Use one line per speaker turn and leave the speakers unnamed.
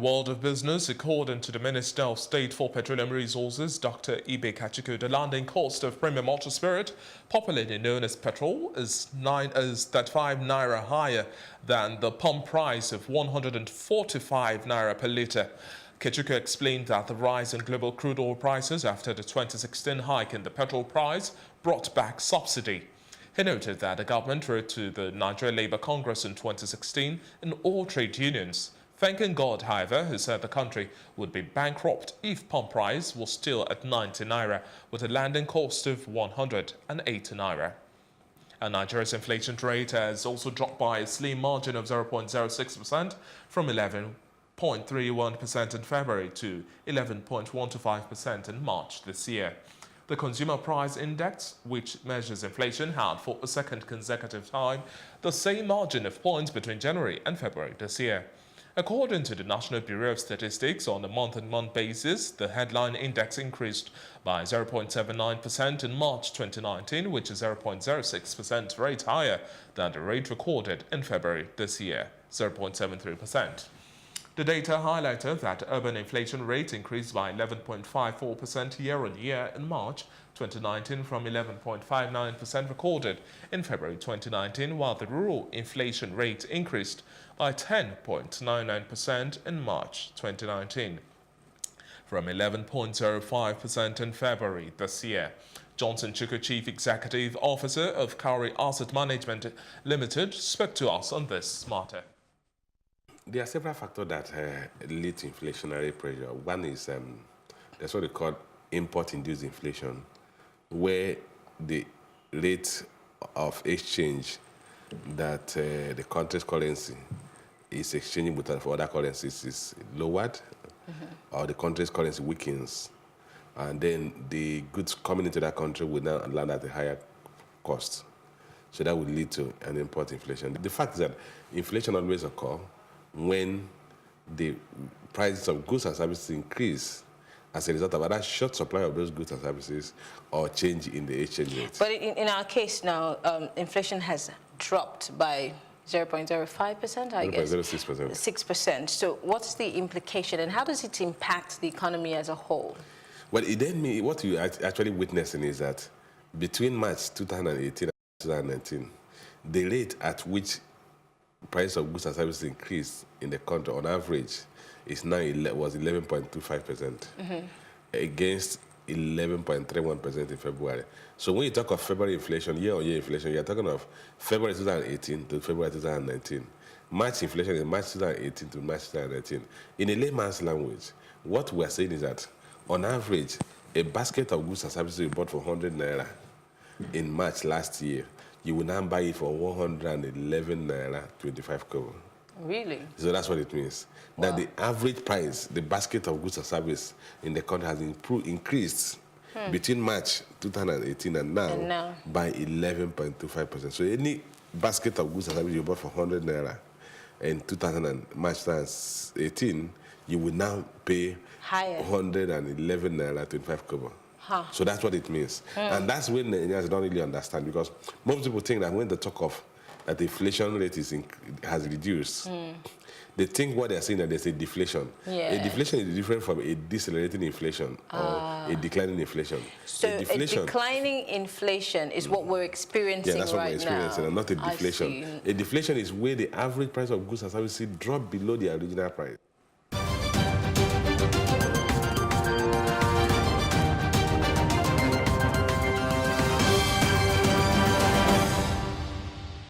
world of business, according to the Minister of State for Petroleum Resources, Dr. Ibe Kachiku, the landing cost of premium motor spirit, popularly known as petrol, is 35 naira higher than the pump price of 145 naira per litre. Kachiku explained that the rise in global crude oil prices after the 2016 hike in the petrol price brought back subsidy. He noted that the government wrote to the Nigeria Labour Congress in 2016 and all trade unions. Thanking God, however, he said the country would be bankrupt if pump price was still at 90 naira with a landing cost of 180 naira. And Nigeria's inflation rate has also dropped by a slim margin of 0.06% from 11.31% in February to 11.125% in March this year. The Consumer Price Index, which measures inflation, had for a second consecutive time the same margin of points between January and February this year. According to the National Bureau of Statistics, on a month-on-month basis, the headline index increased by 0.79% in March 2019, which is 0.06% rate higher than the rate recorded in February this year, 0.73%. The data highlighted that the urban inflation rate increased by 11.54% year-on-year in March 2019 from 11.59% recorded in February 2019, while the rural inflation rate increased by 10.99% in March 2019 from 11.05% in February this year. Johnson Chuku, Chief Executive Officer of Cowrie Asset Management Limited, spoke to us on this matter.
There are several factors that lead to inflationary pressure. One is that's what they call import-induced inflation, where the rate of exchange that the country's currency is exchanging with other currencies is lowered, or the country's currency weakens, and then the goods coming into that country will now land at a higher cost. So that would lead to an import inflation. The fact is that inflation always occurs when the prices of goods and services increase as a result of either short supply of those goods and services or change in the exchange rate.
But in our case now, inflation has dropped by 0.05%, I guess.
0.06%.
6%. So what's the implication and how does it impact the economy as a whole?
Well, it then means what you are actually witnessing is that between March 2018 and 2019, the rate at which price of goods and services increased in the country on average is now was 11.25% against 11.31% in February. So when you talk of February inflation, year-on-year inflation, you're talking of February 2018 to February 2019. March inflation is March 2018 to March 2019. In a layman's language, what we're saying is that on average, a basket of goods and services you bought for 100 naira in March last year, you will now buy it for 111 naira 25 kobo.
Really?
So that's what it means. Wow. That the average price, the basket of goods and service in the country has increased between March 2018 and now by 11.25%. So any basket of goods and service you bought for 100 naira in March 2018, you will now pay higher, 111 naira 25 kobo. So that's what it means. And that's when Nigerians don't really understand, because most people think that when they talk of that the inflation rate has reduced, they think what they're saying that there's a deflation. A deflation is different from a decelerating inflation or a declining inflation.
So a declining inflation is what we're experiencing right now.
Yeah, that's what we're experiencing, and not a deflation. A deflation is where the average price of goods and services drop below the original price.